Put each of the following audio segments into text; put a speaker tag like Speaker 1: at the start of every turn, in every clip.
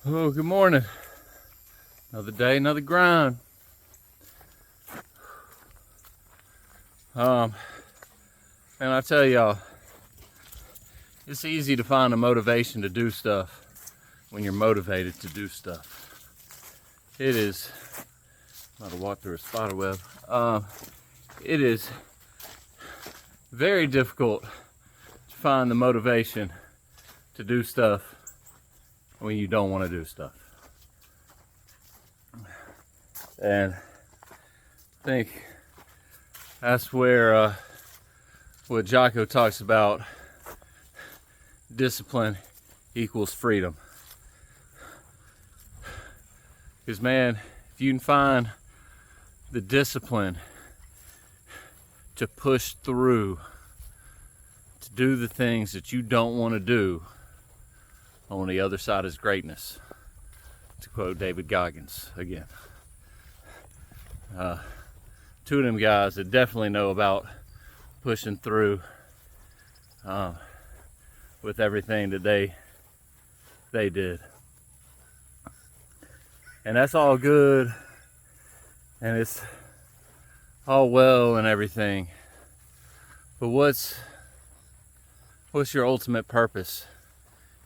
Speaker 1: Oh, good morning. Another day, another grind. And I tell y'all, it's easy to find a motivation to do stuff when you're motivated to do stuff. It is, I'm about to walk through a spider web. It is very difficult to find the motivation to do stuff when you don't want to do stuff. And I think that's where what Jocko talks about, discipline equals freedom. Because man, if you can find the discipline to push through, to do the things that you don't want to do, on the other side is greatness, to quote David Goggins again. Two of them guys that definitely know about pushing through with everything that they did. And that's all good, and it's all well and everything. But what's your ultimate purpose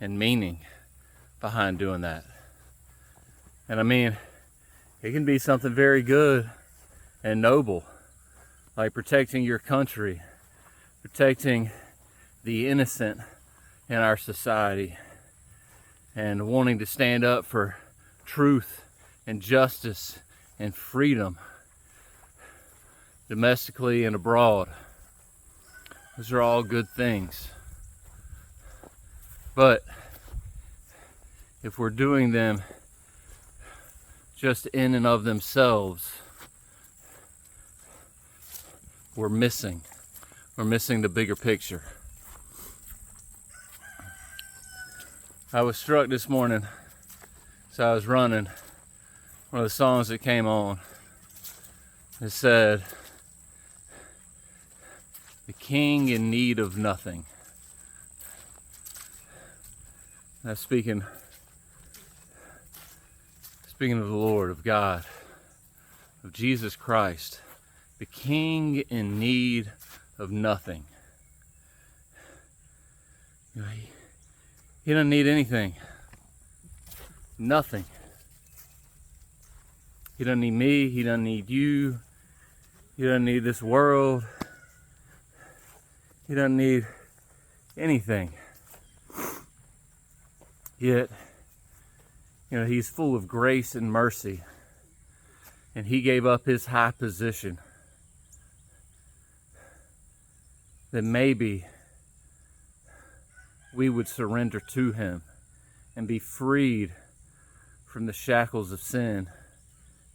Speaker 1: and meaning behind doing that? And I mean, it can be something very good and noble, like protecting your country, protecting the innocent in our society, and wanting to stand up for truth and justice and freedom domestically and abroad. Those are all good things. But if we're doing them just in and of themselves, we're missing the bigger picture. I was struck this morning as I was running. One of the songs that came on, it said, "The king in need of nothing." That's speaking of the Lord, of God, of Jesus Christ, the king in need of nothing. You know, he doesn't need anything. Nothing. He doesn't need me. He doesn't need you. He doesn't need this world. He doesn't need anything. Yet, you know, he's full of grace and mercy. And he gave up his high position that maybe we would surrender to him and be freed from the shackles of sin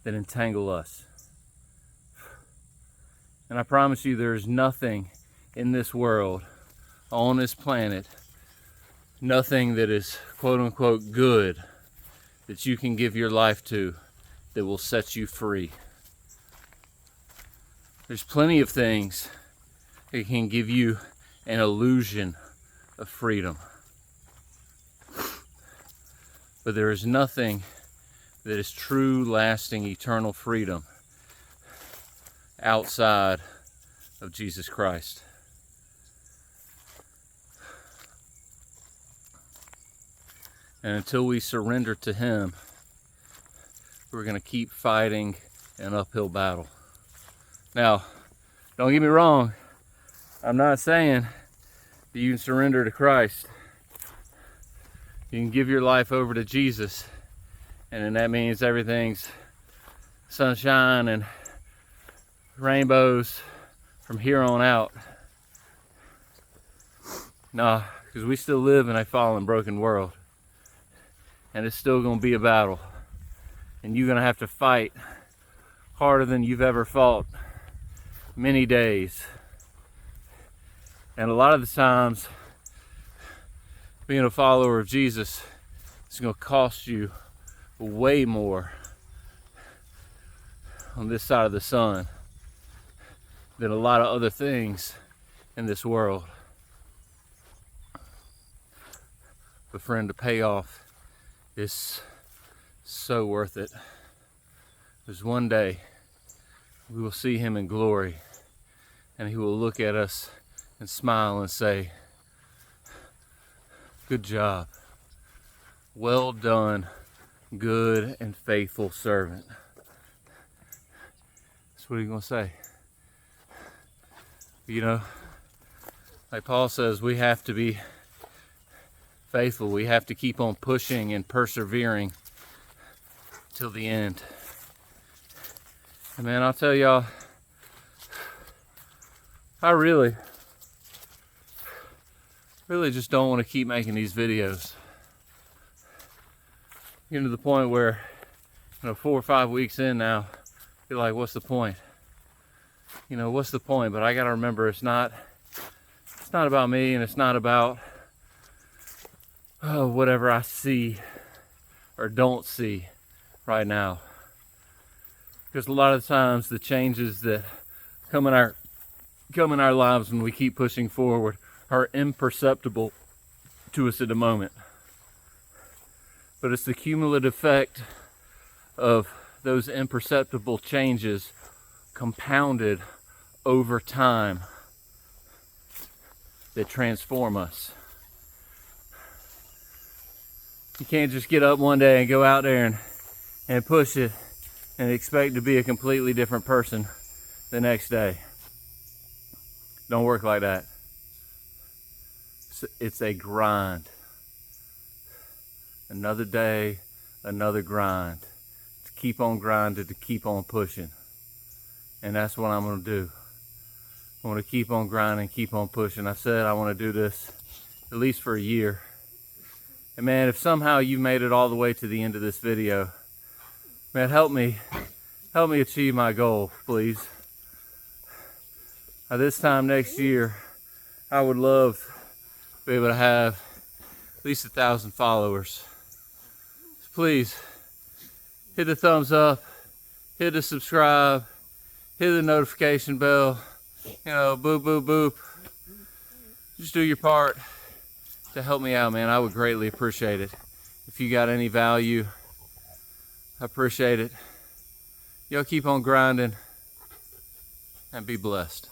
Speaker 1: that entangle us. And I promise you, there is nothing in this world, on this planet, nothing that is quote unquote good that you can give your life to that will set you free. There's plenty of things that can give you an illusion of freedom. But there is nothing that is true, lasting, eternal freedom outside of Jesus Christ. And until we surrender to him, we're going to keep fighting an uphill battle. Now, don't get me wrong. I'm not saying that you can surrender to Christ. You can give your life over to Jesus, and then that means everything's sunshine and rainbows from here on out. No, because we still live in a fallen, broken world. And it's still going to be a battle. And you're going to have to fight harder than you've ever fought many days. And a lot of the times, being a follower of Jesus is going to cost you way more on this side of the sun than a lot of other things in this world. But friend, to pay off this So worth it. There's one day we will see him in glory, and he will look at us and smile and say, good job. Well done, good and faithful servant. That's what he's going to say. You know, like Paul says, we have to be faithful. We have to keep on pushing and persevering till the end. And man, I'll tell y'all, I really just don't want to keep making these videos. Getting to the point where, 4 or 5 weeks in now, you're like, what's the point? What's the point? But I gotta remember, it's not about me, and it's not about whatever I see or don't see right now. Because a lot of times the changes that come in our lives when we keep pushing forward are imperceptible to us at the moment. But it's the cumulative effect of those imperceptible changes compounded over time that transform us. You can't just get up one day and go out there and push it and expect to be a completely different person the next day. Don't work like that. It's a grind. Another day, another grind. To keep on grinding, to keep on pushing. And that's what I'm going to do. I want to keep on grinding, keep on pushing. I said I want to do this at least for a year. And man, if somehow you made it all the way to the end of this video, man, help me achieve my goal, please. This time next year, I would love to be able to have at least 1,000 followers. So please, hit the thumbs up, hit the subscribe, hit the notification bell, boop, boop, boop. Just do your part to help me out, man. I would greatly appreciate it. If you got any value, I appreciate it. Y'all keep on grinding and be blessed.